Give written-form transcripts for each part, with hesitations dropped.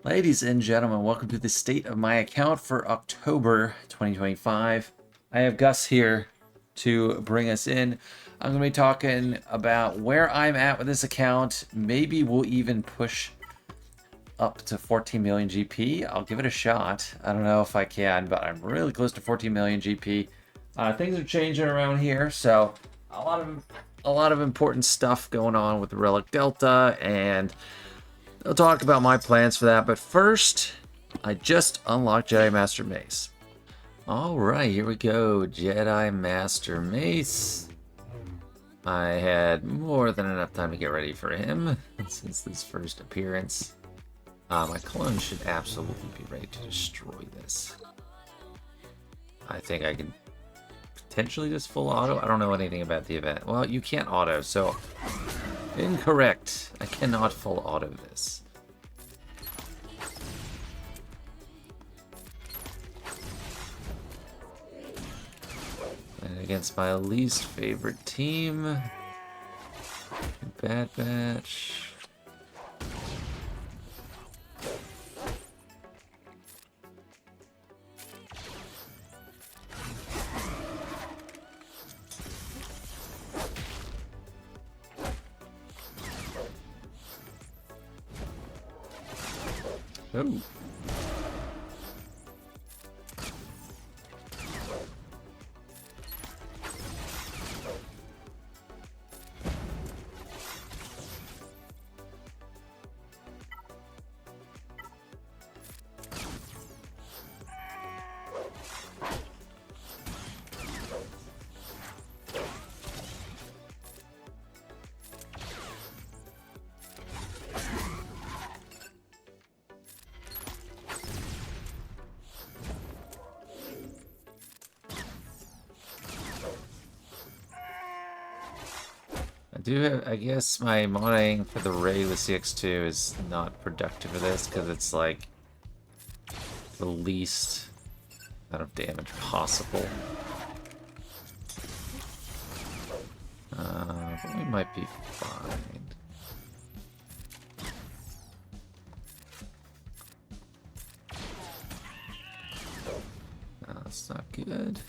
Ladies and gentlemen, welcome to the state of my account for October 2025. I have Gus here to bring us in. I'm going to be talking about where I'm at with this account. Maybe we'll even push up to 14 million GP. I'll give it a shot. I don't know if I can, but I'm really close to 14 million GP. Things are changing around here, so a lot of important stuff going on with the Relic Delta, and I'll talk about my plans for that. But first, I just unlocked Jedi Master Mace. All right, here we go. Jedi Master Mace. I had more than enough time to get ready for him since this first appearance. My clone should absolutely be ready to destroy this. I think I can potentially just full auto. I don't know anything about the event. Well, you can't auto, so incorrect. I cannot full auto this. And against my least favorite team, Bad Batch. Oh. I guess my modding for the raid with CX2 is not productive for this because it's like the least amount of damage possible. But we might be fine. No, that's not good.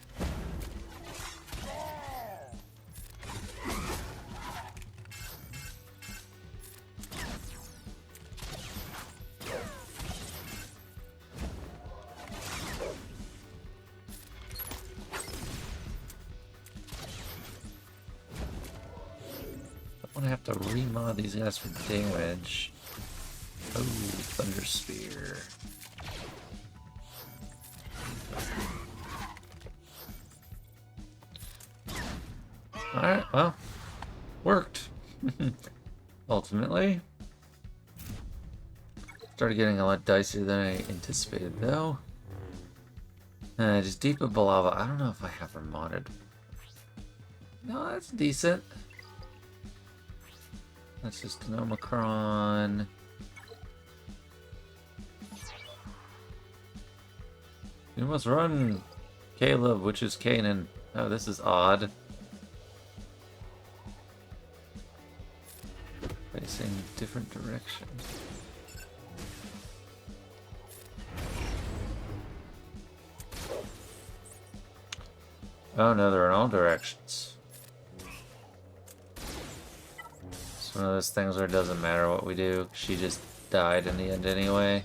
I'm gonna have to remod these guys for damage. Oh, Thunder Spear. Alright, well, worked. Ultimately. Started getting a lot dicier than I anticipated, though. Just Deep of Balava. I don't know if I have her modded. No, that's decent. That's just an Omicron. You must run, Caleb, which is Kanan. Oh, this is odd. Facing different directions. Oh no, they're in all directions. It's one of those things where it doesn't matter what we do. She just died in the end anyway.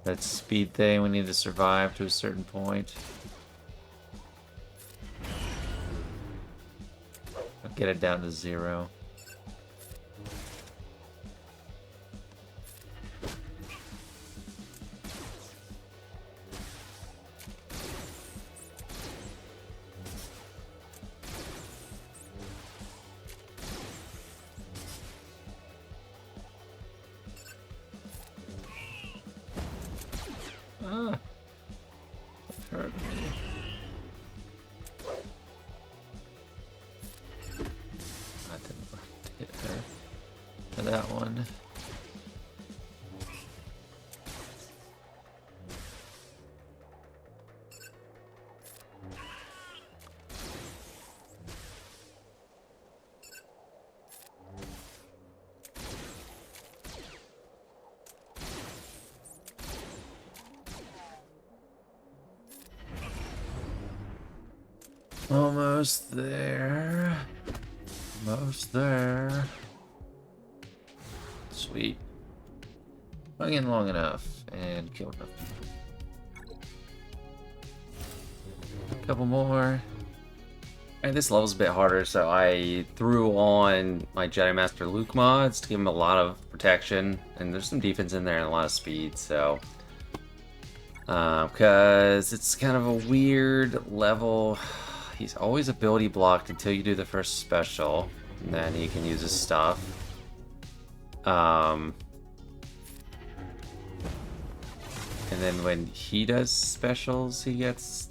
That speed thing, we need to survive to a certain point. I'll get it down to 0. Ah, that hurt me. I didn't hit her for that one. Almost there. Almost there. Sweet. Hung in long enough and killed enough people. A couple more. And this level's a bit harder, so I threw on my Jedi Master Luke mods to give him a lot of protection, and there's some defense in there and a lot of speed, so... because it's kind of a weird level. He's always ability blocked until you do the first special, and then he can use his stuff. And then when he does specials, he gets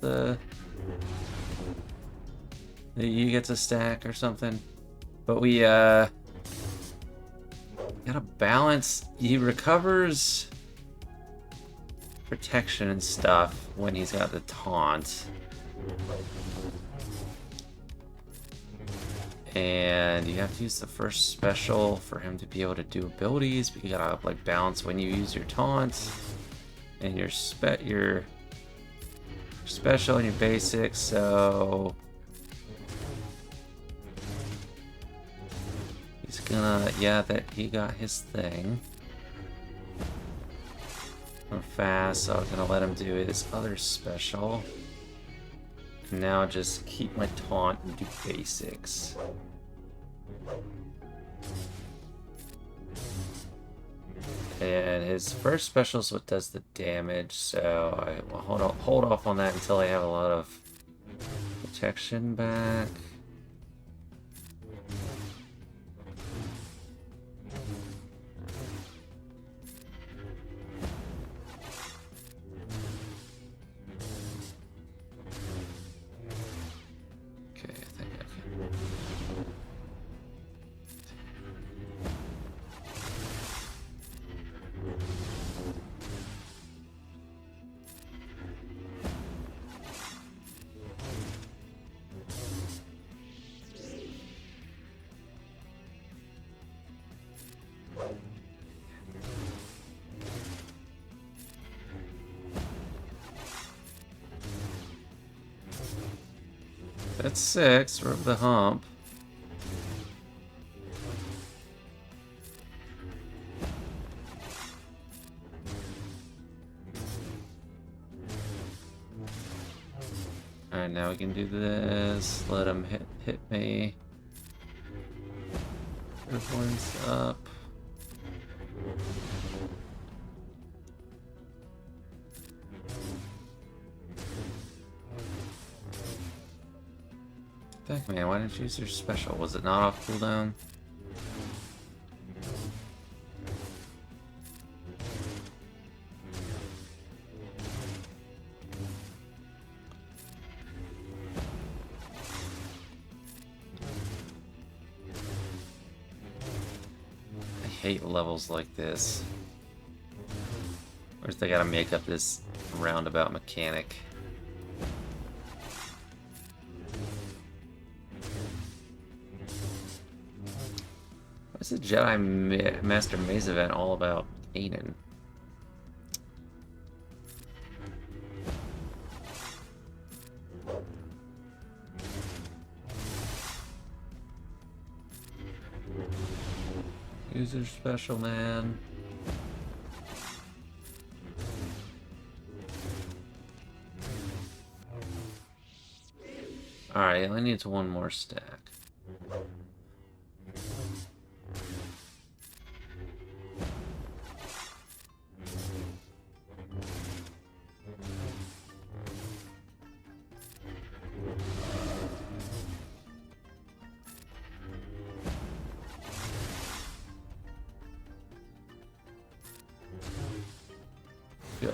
he gets a stack or something. But we gotta balance. He recovers protection and stuff when he's got the taunt. And you have to use the first special for him to be able to do abilities, but you gotta like balance when you use your taunts and your special and your basics. So he's gonna, yeah, that he got his thing. I'm fast, so I'm gonna let him do his other special. And now just keep my taunt and do basics. And his first special is what does the damage, so I will hold off on that until I have a lot of protection back. That's 6, we're over the hump. Alright, now we can do this. Let him hit me. Everyone's up. Heck man, why didn't you use your special? Was it not off cooldown? I hate levels like this. Where's they gotta make up this roundabout mechanic? What's the Jedi Master Mace event all about Aiden? User special, man. Alright, I need one more stack. Good.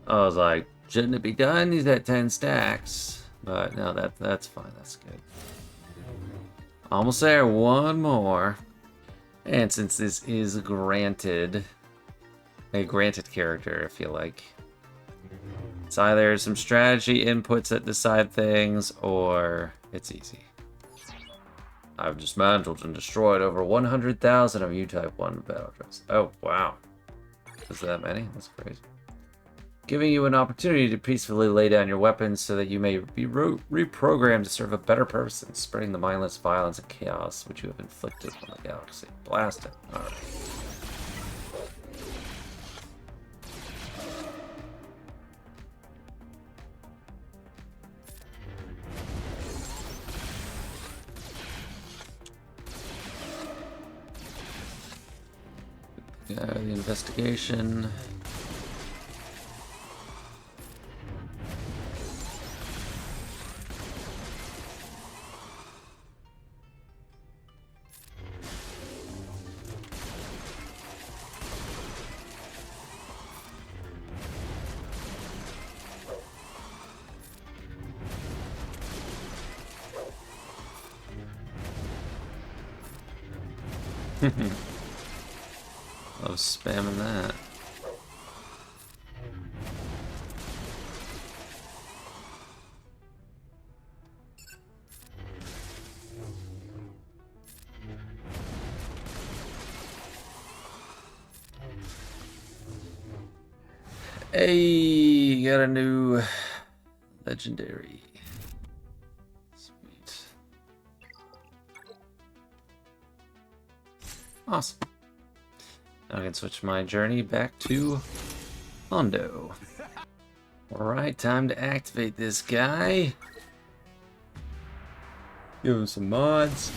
I was like, shouldn't it be done? He's at 10 stacks. But no, that's fine. That's good. Almost there. One more. And since this is a granted character, I feel like it's either some strategy inputs that decide things, or it's easy. I've dismantled and destroyed over 100,000 of U-Type 1 battle drones. Oh, wow. Is that many? That's crazy. giving you an opportunity to peacefully lay down your weapons so that you may be reprogrammed to serve a better purpose than spreading the mindless violence and chaos which you have inflicted on the galaxy. Blast it. Alright. Yeah, the investigation. Love spamming that. Hey, got a new legendary. Sweet. Awesome. Now I can switch my journey back to Hondo. Alright, time to activate this guy. Give him some mods.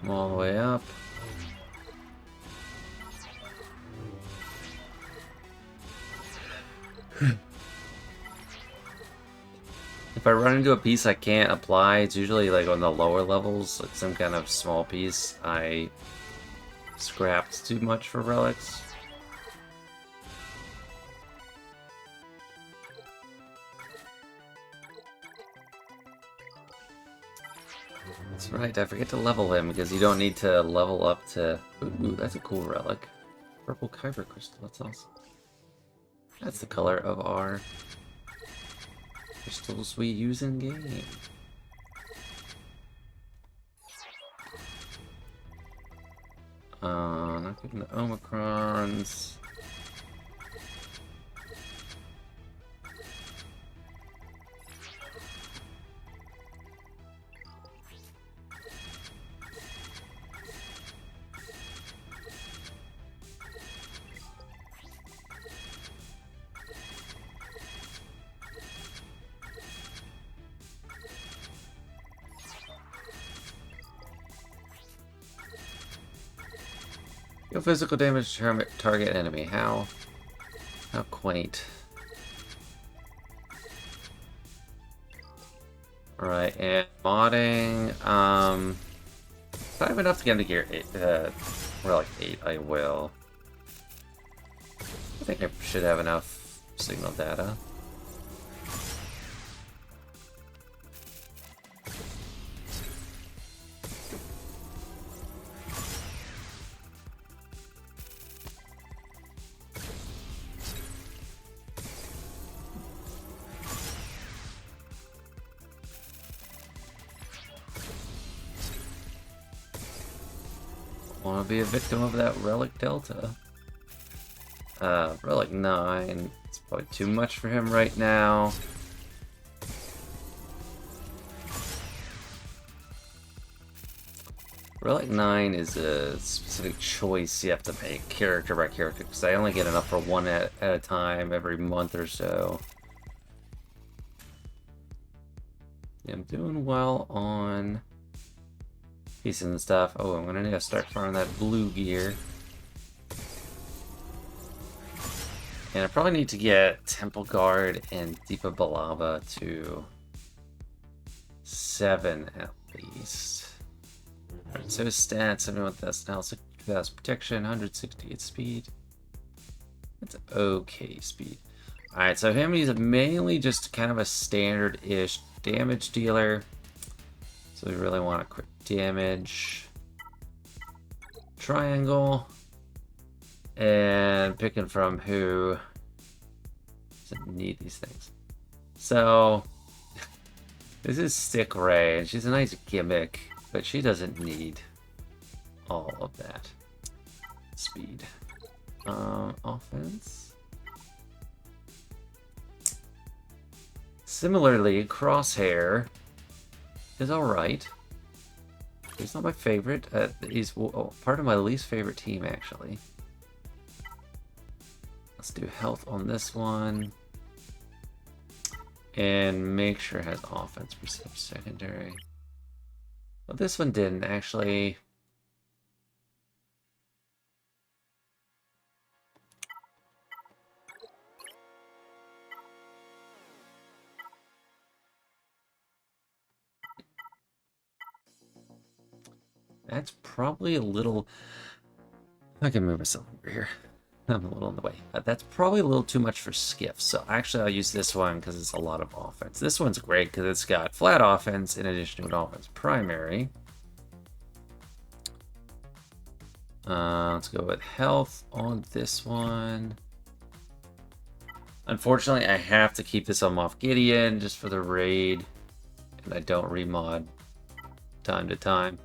I'm all the way up. If I run into a piece I can't apply, it's usually like on the lower levels, like some kind of small piece I scrapped too much for relics. That's right, I forget to level him because you don't need to level up to... Ooh, that's a cool relic. Purple Kyber Crystal, that's awesome. That's the color of our crystals we use in game. Not getting the Omicrons. Deal physical damage to target enemy. How quaint. Alright, and modding. If I have enough to get into gear 8, Relic 8, I will. I think I should have enough signal data. Want to be a victim of that Relic Delta. Relic 9. It's probably too much for him right now. Relic 9 is a specific choice you have to make character by character, because I only get enough for one at a time every month or so. Yeah, I'm doing well on pieces and stuff. Oh, I'm gonna need to start farming that blue gear. And I probably need to get Temple Guard and Deepa Balava to 7 at least. Alright, so his stats, 71,000 health, 60,000 protection, 168 speed. That's okay speed. Alright, so him, he's mainly just kind of a standard-ish damage dealer. So we really want a quick damage. Triangle. And picking from who doesn't need these things. So This is Stick Ray, and she's a nice gimmick, but she doesn't need all of that speed. Offense. Similarly, Crosshair is alright. He's not my favorite. He's part of my least favorite team, actually. Let's do health on this one. And make sure it has offense for secondary. Well, this one didn't, actually. That's probably a little... I can move myself over here. I'm a little in the way. That's probably a little too much for Skiff. So actually I'll use this one because it's a lot of offense. This one's great because it's got flat offense in addition to an offense primary. Let's go with health on this one. Unfortunately, I have to keep this on Moff Gideon just for the raid. And I don't remod time to time.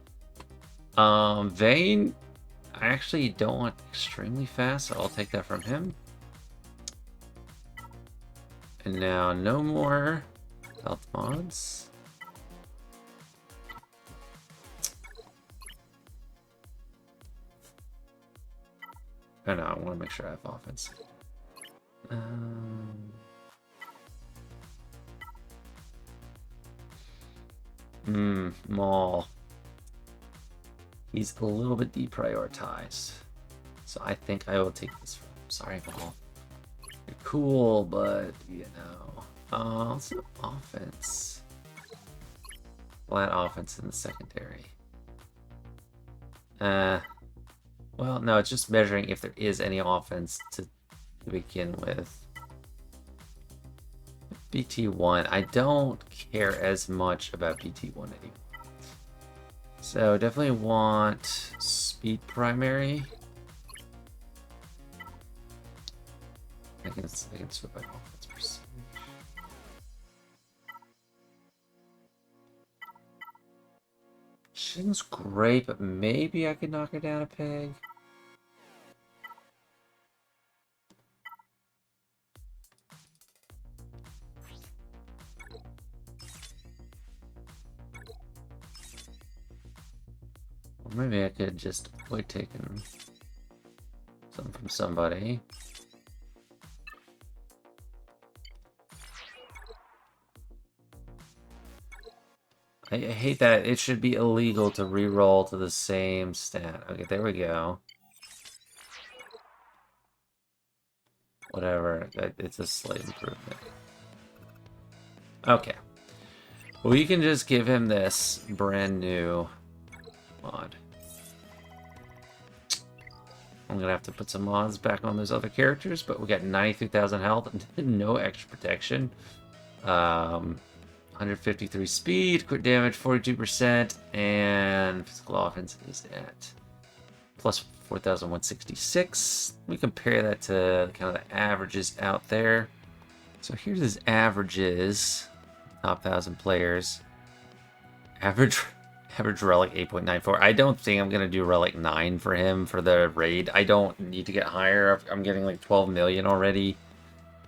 Vayne, I actually don't want extremely fast, so I'll take that from him. And now no more health mods. Oh no, I want to make sure I have offense. Maul. He's a little bit deprioritized. So I think I will take this from him. Sorry, Maul. You're cool, but, you know. Let's do offense. Flat offense in the secondary. Well, no, it's just measuring if there is any offense to begin with. BT1. I don't care as much about BT1 anymore. So definitely want speed primary. I can switch my offense percentage. Shin's great, but maybe I could knock her down a peg. Or maybe I could just avoid taking something from somebody. I hate that. It should be illegal to reroll to the same stat. Okay, there we go. Whatever. It's a slight improvement. Okay. We can just give him this brand new mod. I'm gonna have to put some mods back on those other characters, but we got 93,000 health and no extra protection. 153 speed, crit damage 42%, and physical offense is at plus 4,166. We compare that to kind of the averages out there. So here's his averages. Top 1,000 players. Average Relic 8.94. I don't think I'm going to do Relic 9 for him for the raid. I don't need to get higher. I'm getting like 12 million already.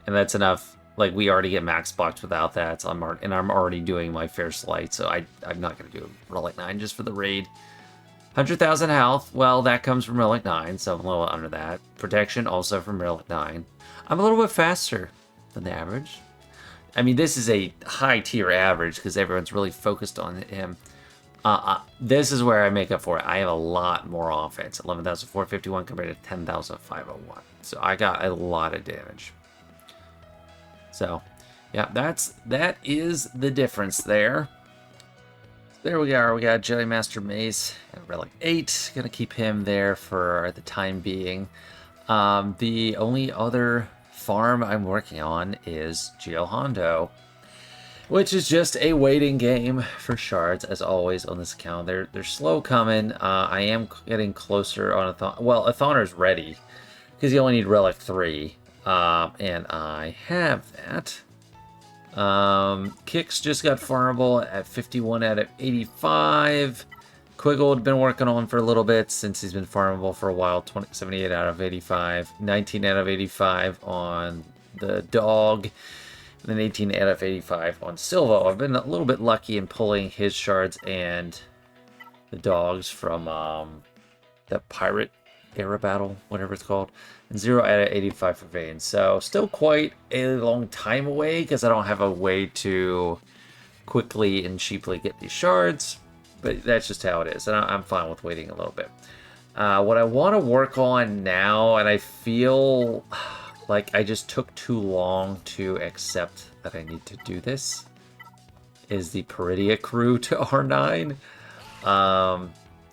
And that's enough. Like, we already get max box without that. So I'm already doing my fair slight. So I'm not going to do Relic 9 just for the raid. 100,000 health. Well, that comes from Relic 9. So I'm a little under that. Protection also from Relic 9. I'm a little bit faster than the average. I mean, this is a high tier average because everyone's really focused on him. This is where I make up for it. I have a lot more offense. 11,451 compared to 10,501. So I got a lot of damage. So, yeah, that is the difference there. There we are. We got Jedi Master Mace and Relic 8. Gonna keep him there for the time being. The only other farm I'm working on is Geo Hondo, which is just a waiting game for shards, as always on this account. They're slow coming. I am getting closer on Athon. Well, Athoner's ready because you only need Relic 3. And I have that. Kicks just got farmable at 51 out of 85. Quiggle had been working on for a little bit since he's been farmable for a while. 78 out of 85. 19 out of 85 on the dog. And then 18 out of 85 on Silvo. I've been a little bit lucky in pulling his shards and the dogs from that pirate era battle, whatever it's called. And 0 out of 85 for Vayne. So still quite a long time away because I don't have a way to quickly and cheaply get these shards. But that's just how it is. And I'm fine with waiting a little bit. What I want to work on now, and I feel like I just took too long to accept that I need to do this, is the Peridia crew to R9. I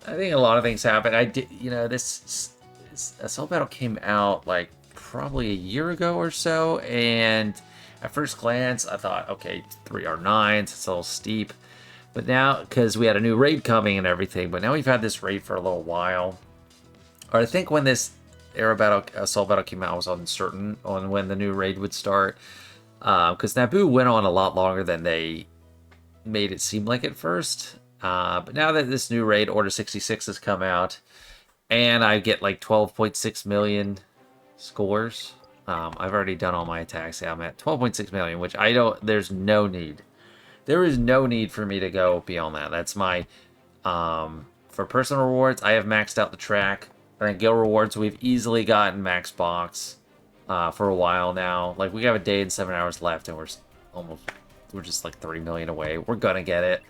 think a lot of things happen. I did, this Assault Battle came out like probably a year ago or so, and at first glance I thought, okay, 3 R9s, it's a little steep. But now, because we had a new raid coming and everything, but now we've had this raid for a little while. Or I think when this Assault Battle came out, I was uncertain on when the new raid would start. Because Naboo went on a lot longer than they made it seem like at first. But now that this new raid, Order 66, has come out, and I get like 12.6 million scores. I've already done all my attacks. Yeah, I'm at 12.6 million, which there's no need. There is no need for me to go beyond that. That's my, for personal rewards, I have maxed out the track. I think guild rewards, we've easily gotten max box for a while now. Like, we have a day and 7 hours left, and we're just like 3 million away. We're gonna get it.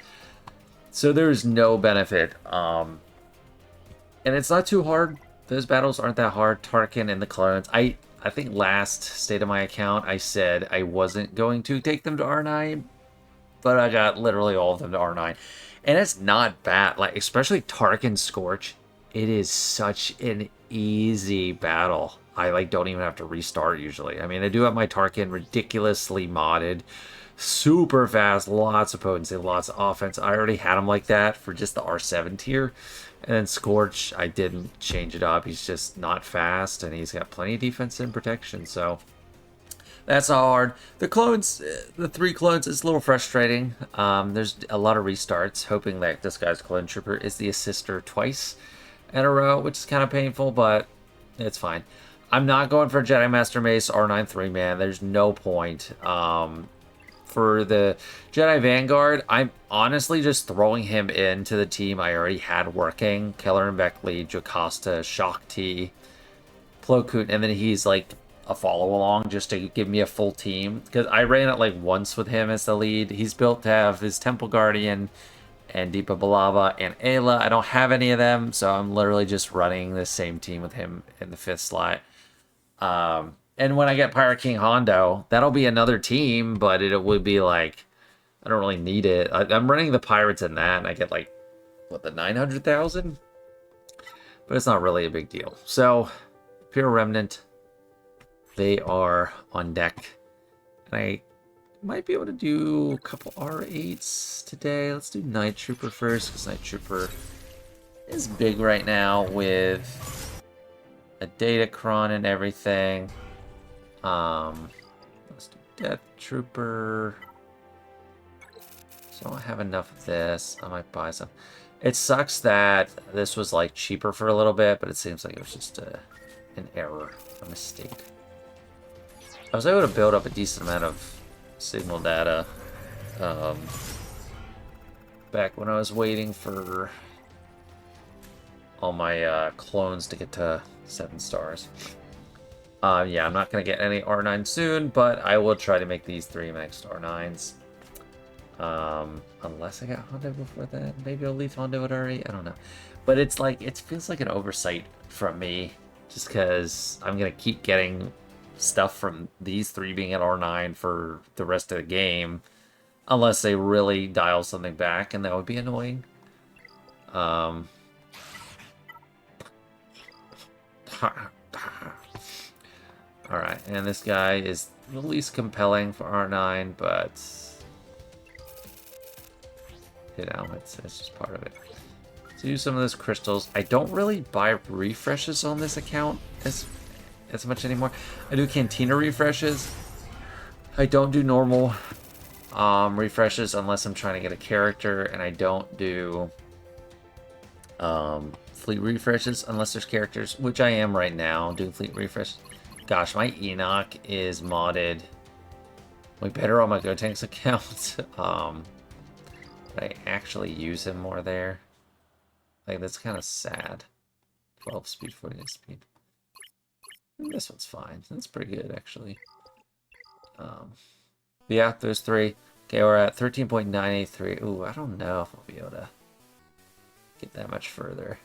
So there's no benefit. And it's not too hard. Those battles aren't that hard. Tarkin and the clones. I think last state of my account, I said I wasn't going to take them to R9. But I got literally all of them to R9. And it's not bad. Like, especially Tarkin Scorch. It is such an easy battle. I don't even have to restart usually. I mean, I do have my Tarkin ridiculously modded. Super fast, lots of potency, lots of offense. I already had him like that for just the R7 tier. And then Scorch, I didn't change it up. He's just not fast, and he's got plenty of defense and protection, so that's not hard. The clones, the 3 clones, is a little frustrating. There's a lot of restarts, hoping that this guy's clone trooper is the assister twice in a row, which is kind of painful, but it's fine. I'm not going for Jedi Master Mace R9 3-man. There's no point. For the Jedi Vanguard, I'm honestly just throwing him into the team I already had working. Keller and Beckley, Jocasta, Shaak Ti, Plo Koon, and then he's like a follow-along just to give me a full team. Because I ran it like once with him as the lead. He's built to have his Temple Guardian and Deepa Balava and Ayla. I don't have any of them, so I'm literally just running the same team with him in the 5th slot. And when I get Pirate King Hondo, that'll be another team, but it would be like, I don't really need it. I'm running the Pirates in that, and I get like, what, the 900,000? But it's not really a big deal. So, Pure Remnant, they are on deck. And I might be able to do a couple R8s today. Let's do Night Trooper first, because Night Trooper is big right now with a Datacron and everything. Let's do Death Trooper. So I don't have enough of this. I might buy some. It sucks that this was like cheaper for a little bit, but it seems like it was just an error, a mistake. I was able to build up a decent amount of signal data back when I was waiting for all my clones to get to 7 stars. Yeah, I'm not going to get any R9 soon, but I will try to make these 3 maxed R9s. Unless I got Hondo before that. Maybe I'll leave Hondo at R8. I don't know. But it's like, it feels like an oversight from me, just because I'm going to keep getting stuff from these 3 being at R9 for the rest of the game, unless they really dial something back, and that would be annoying. Alright, and this guy is the least compelling for R9, but you know, it's just part of it. So use some of those crystals. I don't really buy refreshes on this account as much anymore. I do Cantina refreshes. I don't do normal refreshes unless I'm trying to get a character, and I don't do fleet refreshes unless there's characters, which I am right now doing fleet refresh. Gosh, my Enoch is modded way better on my GoTanks account. But I actually use him more there. Like, that's kind of sad. 12 speed, 48 speed. This one's fine. That's pretty good, actually. Yeah, those three. Okay, we're at 13.983. Ooh, I don't know if I'll be able to get that much further.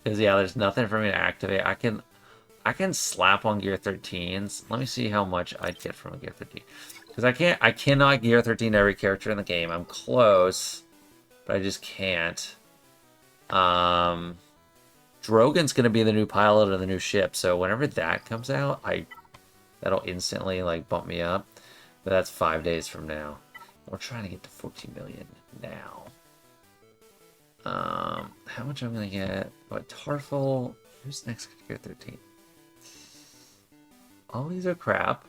Because, yeah, there's nothing for me to activate. I can slap on gear 13s. Let me see how much I'd get from a gear 13. Because I cannot gear 13 every character in the game. I'm close, but I just can't. Drogon's gonna be the new pilot of the new ship, so whenever that comes out, that'll instantly like bump me up. But that's 5 days from now. We're trying to get to 14 million now. How much I'm gonna get? What, Tarful? Who's next gear 13? All these are crap.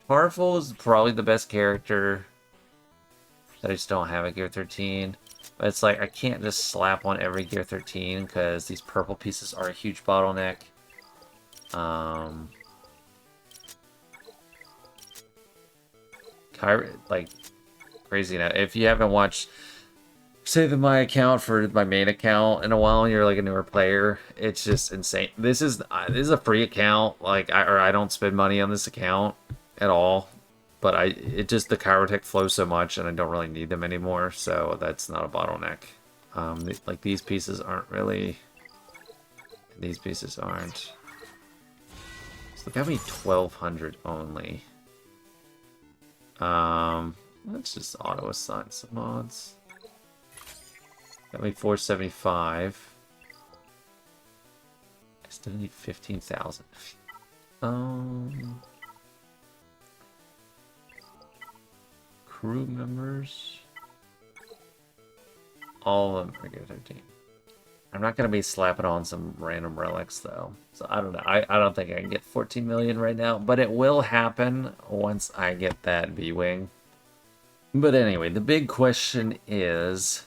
Tarful is probably the best character that I just don't have at gear 13. But it's like, I can't just slap on every gear 13 because these purple pieces are a huge bottleneck. Like, crazy now. If you haven't watched Save my account for my main account in a while and you're like a newer player, it's just insane. This is a free account. Like, I don't spend money on this account at all. But the Chirotech flows so much and I don't really need them anymore, so that's not a bottleneck. Like, these pieces aren't really... These pieces aren't. So they got me 1,200 only. Let's just auto-assign some mods. Got me 475. I still need 15,000. Crew members. All of them are gear 13. I'm not going to be slapping on some random relics, though. So I don't know. I don't think I can get 14 million right now, but it will happen once I get that B-Wing. But anyway, the big question is,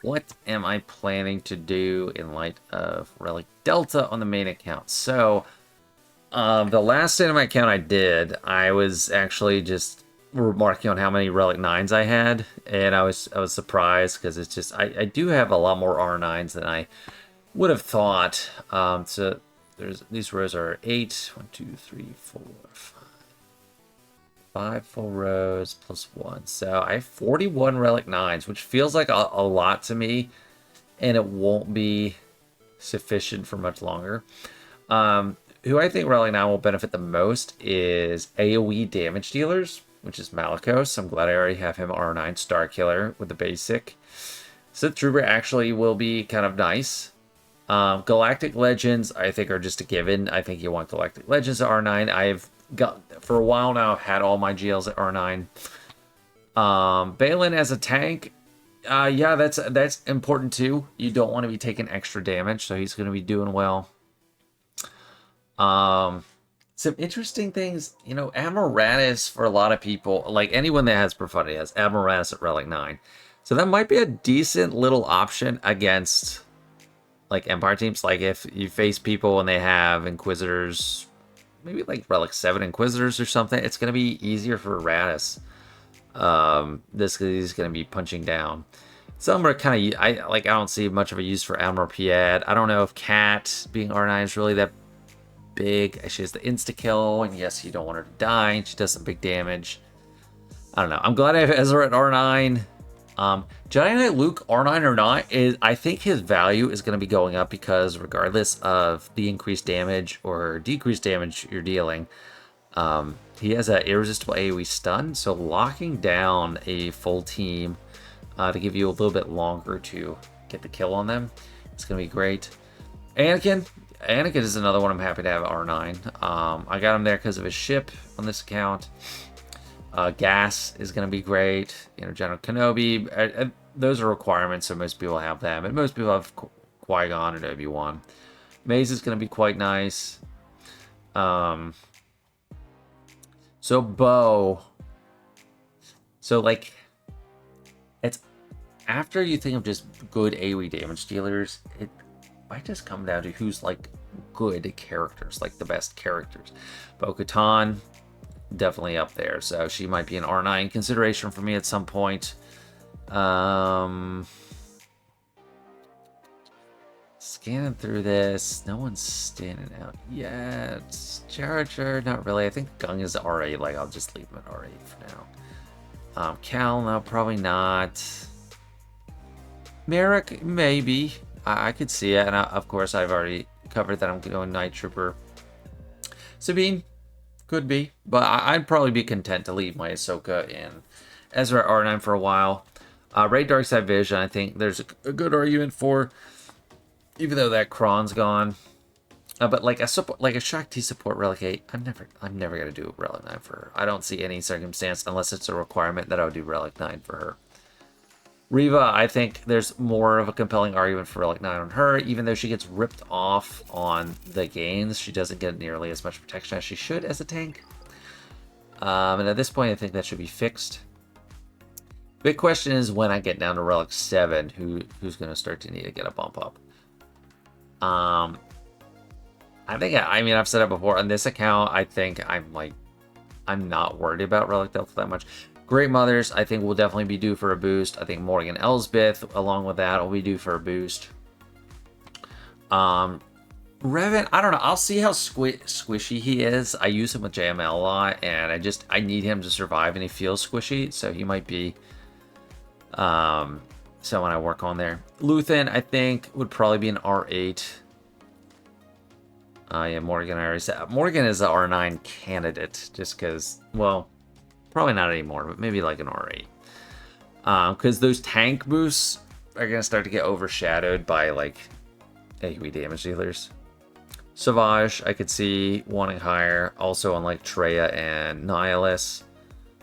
what am I planning to do in light of Relic Delta on the main account? So, the last state of my account I did, I was actually just remarking on how many Relic 9s I had, and I was surprised because it's just, I do have a lot more R9s than I would have thought. So these rows are 8, 1, 2, 3, 4, 5 full rows plus 1. So I have 41 Relic 9s, which feels like a lot to me, and it won't be sufficient for much longer. Who I think Relic 9 will benefit the most is AoE damage dealers, which is Malicos. I'm glad I already have him R9 Star Killer with the basic. Sith Trooper actually will be kind of nice. Galactic Legends, I think, are just a given. I think you want Galactic Legends at R9. I've got, for a while now, I've had all my GLs at R9. Balin as a tank, yeah, that's important too. You don't want to be taking extra damage, so he's going to be doing well. Some interesting things, you know, Admiral Raddus for a lot of people, like anyone that has Profundity has Admiral Raddus at Relic 9. So that might be a decent little option against, like, Empire teams. Like, if you face people and they have Inquisitors, maybe like Relic 7 Inquisitors or something, it's going to be easier for Raddus. He's going to be punching down. Some are kind of, I don't see much of a use for Admiral Pied. I don't know if Cat being R9 is really that big. She has the insta-kill, and yes, you don't want her to die, and she does some big damage. I don't know. I'm glad I have Ezra at R9. Jedi Knight Luke, R9 or not, I think his value is going to be going up because regardless of the increased damage or decreased damage you're dealing, he has an irresistible AoE stun, so locking down a full team to give you a little bit longer to get the kill on them, it's going to be great. Anakin is another one I'm happy to have at R9. I got him there because of his ship on this account. Gas is going to be great. You know, General Kenobi. Those are requirements, so most people have them. And most people have Qui-Gon and Obi-Wan. Mace is going to be quite nice. So Bo. So like, it's after you think of just good AoE damage dealers, it might just come down to who's like good characters, like the best characters. Bo-Katan, definitely up there. So she might be an R9 consideration for me at some point. Scanning through this, no one's standing out yet. Charger, not really. I think Gung is R8. Like, I'll just leave him at R8 for now. Cal, no, probably not. Merrick, maybe. I could see it. And of course, I've already covered that I'm going Night Trooper. Sabine, could be. But I'd probably be content to leave my Ahsoka and Ezra R9 for a while. Ray Darkside Vision, I think there's a good argument for, even though that Kron's gone. But like a Shakti support Relic 8, I'm never gonna do Relic 9 for her. I don't see any circumstance unless it's a requirement that I would do Relic 9 for her. Reva, I think there's more of a compelling argument for Relic 9 on her, even though she gets ripped off on the gains. She doesn't get nearly as much protection as she should as a tank. And at this point, I think that should be fixed. Big question is when I get down to Relic 7, who's going to start to need to get a bump up. I mean, I've said it before, on this account, I think I'm not worried about Relic Delta that much. Great Mothers, I think will definitely be due for a boost. I think Morgan Elsbeth, along with that, will be due for a boost. Revan, I don't know. I'll see how squishy he is. I use him with JML a lot, and I need him to survive, and he feels squishy, so he might be someone I work on there. Luthen, I think, would probably be an R8. Yeah, Morgan, I already said. Morgan is an R9 candidate, just because, well, probably not anymore, but maybe like an R8. Because those tank boosts are going to start to get overshadowed by, like, AoE damage dealers. Savage, I could see wanting higher, also on, like, Treya and Nihilus.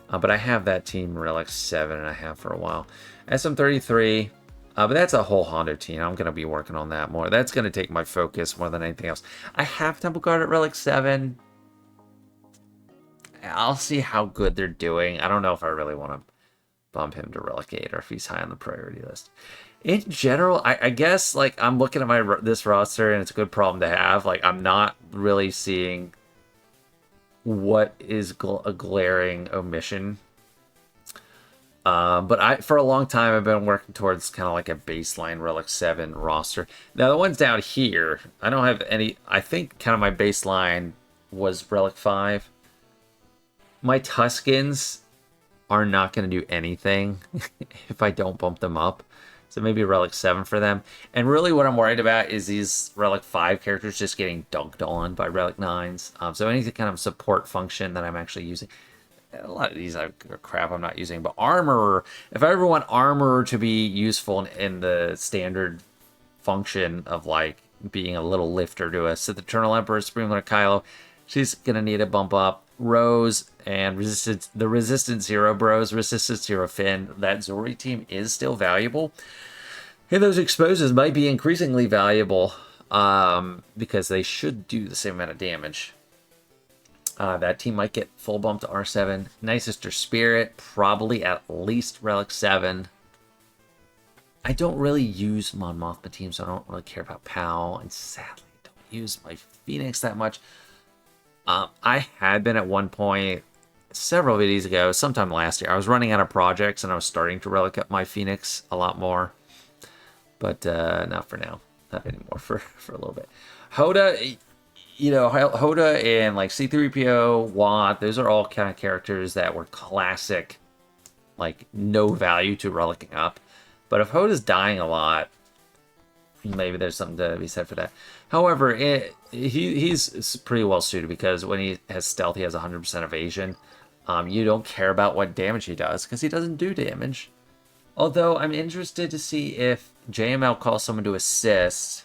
But I have that team Relic 7 and I have for a while. SM33, but that's a whole Hondo team. I'm going to be working on that more. That's going to take my focus more than anything else. I have Temple Guard at Relic 7. I'll see how good they're doing. I don't know if I really want to bump him to Relic 8 or if he's high on the priority list. In general, I guess, like, I'm looking at this roster and it's a good problem to have. Like, I'm not really seeing what is a glaring omission. But for a long time, I've been working towards kind of like a baseline Relic 7 roster. Now, the ones down here, I don't have any. I think kind of my baseline was Relic 5. My Tuskens are not going to do anything if I don't bump them up. So maybe Relic 7 for them. And really what I'm worried about is these Relic 5 characters just getting dunked on by Relic 9s. So any kind of support function that I'm actually using. A lot of these are crap I'm not using. But Armorer, if I ever want Armorer to be useful in the standard function of like being a little lifter to a Sith Eternal Emperor, Supreme Lord Kylo, she's going to need a bump up. Rose and the Resistance Zero Bros, Resistance Zero Finn, that Zori team is still valuable. And those exposes might be increasingly valuable because they should do the same amount of damage. That team might get full bump to R7. Night Sister Spirit, probably at least Relic 7. I don't really use Mon Mothma team, so I don't really care about POW. And sadly, I don't use my Phoenix that much. I had been at one point, several videos ago, sometime last year, I was running out of projects and I was starting to relic up my Phoenix a lot more. But not for now. Not anymore for a little bit. Hoda, you know, Hoda and like C-3PO, Watt, those are all kind of characters that were classic, like no value to relicing up. But if Hoda's dying a lot, maybe there's something to be said for that. However, he's pretty well suited because when he has stealth, he has 100% evasion. You don't care about what damage he does because he doesn't do damage. Although I'm interested to see if JML calls someone to assist.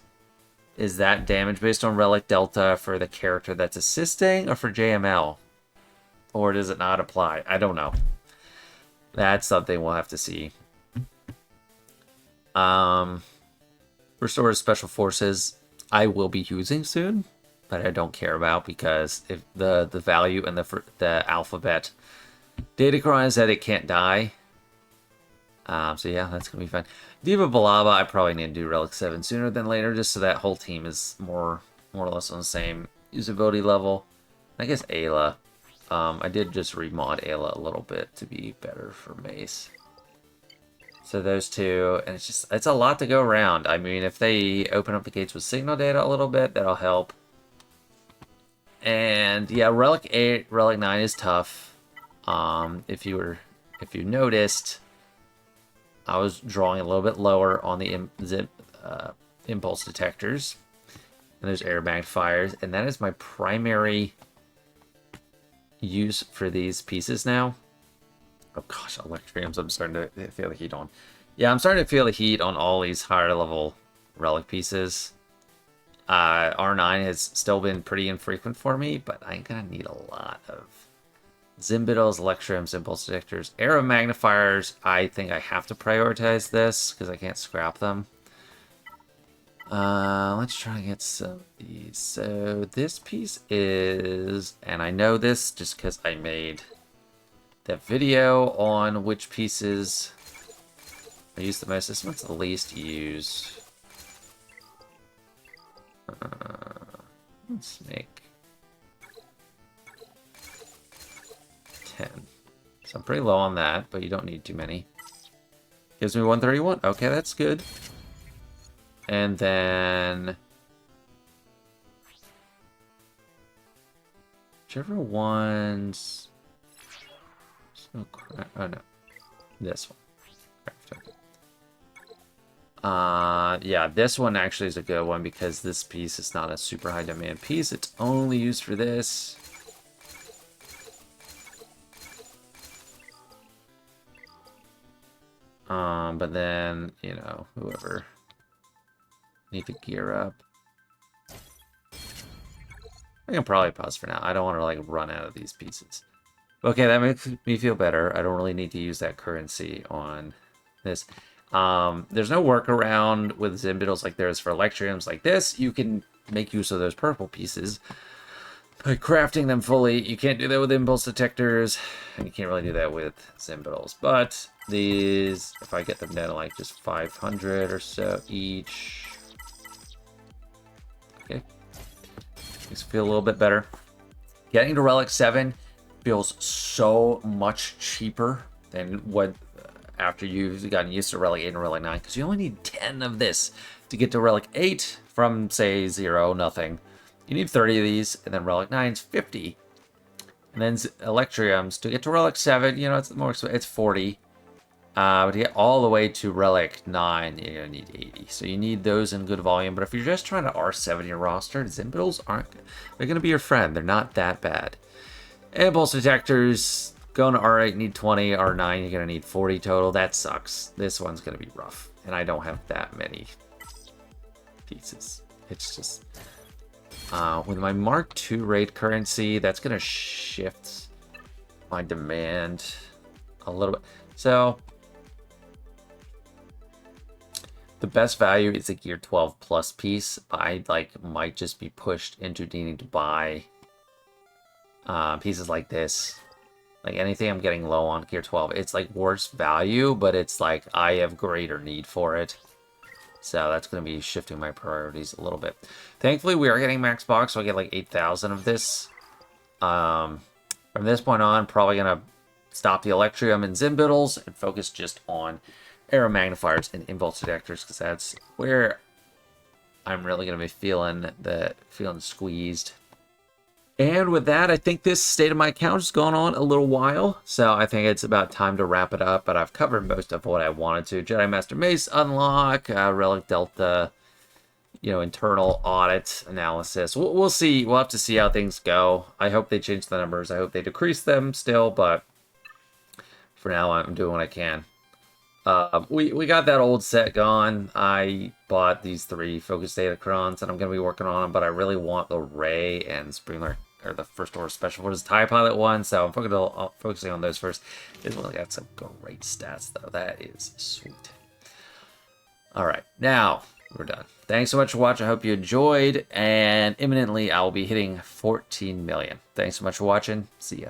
Is that damage based on Relic Delta for the character that's assisting or for JML? Or does it not apply? I don't know. That's something we'll have to see. Restore Special Forces, I will be using soon. but I don't care about because if the value in the alphabet Datacron is that it can't die. So yeah, that's gonna be fun. Diva Balaba, I probably need to do Relic 7 sooner than later, just so that whole team is more or less on the same usability level. I guess Ayla. I did just remod Ayla a little bit to be better for Mace. So those two, and it's a lot to go around. I mean, if they open up the gates with signal data a little bit, that'll help. And yeah, Relic 8, Relic 9 is tough. If you noticed, I was drawing a little bit lower on the impulse detectors. And there's air magnifiers, and that is my primary use for these pieces now. Oh gosh, Electriums, I'm starting to feel the heat on. Yeah, I'm starting to feel the heat on all these higher level Relic pieces. R9 has still been pretty infrequent for me, but I'm gonna need a lot of Zimbittles, Electriums, impulse detectors, arrow magnifiers. I think I have to prioritize this because I can't scrap them. Let's try and get some of these. So this piece is, and I know this just because I made that video on which pieces I use the most. This one's the least used. Let's make 10. So I'm pretty low on that, but you don't need too many. Gives me 131. Okay, that's good. And then whichever ones. Oh, crap. Oh no, this one. Yeah, this one actually is a good one because this piece is not a super high demand piece. It's only used for this. But then, you know, whoever need to gear up. I can probably pause for now. I don't want to like run out of these pieces. Okay, that makes me feel better. I don't really need to use that currency on this. There's no workaround with Zimbittles like there is for Electriums like this. You can make use of those purple pieces by crafting them fully. You can't do that with impulse detectors, and you can't really do that with Zimbittles. But these, if I get them down to like just 500 or so each. Okay. Makes me feel a little bit better. Getting to Relic 7 feels so much cheaper than what after you've gotten used to Relic 8 and Relic 9, because you only need 10 of this to get to Relic 8 from, say, 0, nothing. You need 30 of these, and then Relic 9's 50. And then Electriums, to get to Relic 7, you know, it's more expensive, it's 40. But to get all the way to Relic 9, you're going to need 80. So you need those in good volume. But if you're just trying to R7 your roster, Zimbittles they're going to be your friend. They're not that bad. Impulse detectors, going to R8, need 20. R9, you're going to need 40 total. That sucks. This one's going to be rough. And I don't have that many pieces. It's just... with my Mark II raid currency, that's going to shift my demand a little bit. So... the best value is a Gear 12 Plus piece. I might just be pushed into needing to buy pieces like this. Like anything I'm getting low on Gear 12, it's like worse value, but it's like I have greater need for it. So that's going to be shifting my priorities a little bit. Thankfully, we are getting max box, so I get like 8,000 of this. From this point on, probably going to stop the Electrium and Zimbittles and focus just on arrow magnifiers and impulse detectors, because that's where I'm really going to be feeling squeezed. And with that, I think this state of my account has gone on a little while, so I think it's about time to wrap it up, but I've covered most of what I wanted to. Jedi Master Mace unlock, Relic Delta, you know, internal audit analysis. We'll see. We'll have to see how things go. I hope they change the numbers. I hope they decrease them still, but for now, I'm doing what I can. We got that old set gone. I bought these 3 Focus Datacrons, and I'm going to be working on them, but I really want the Ray and Springer, or the First Order Special Forces TIE Pilot one, so I'm focusing on those first. This one got some great stats, though. That is sweet. Alright, now, we're done. Thanks so much for watching. I hope you enjoyed, and imminently I will be hitting 14 million. Thanks so much for watching. See ya.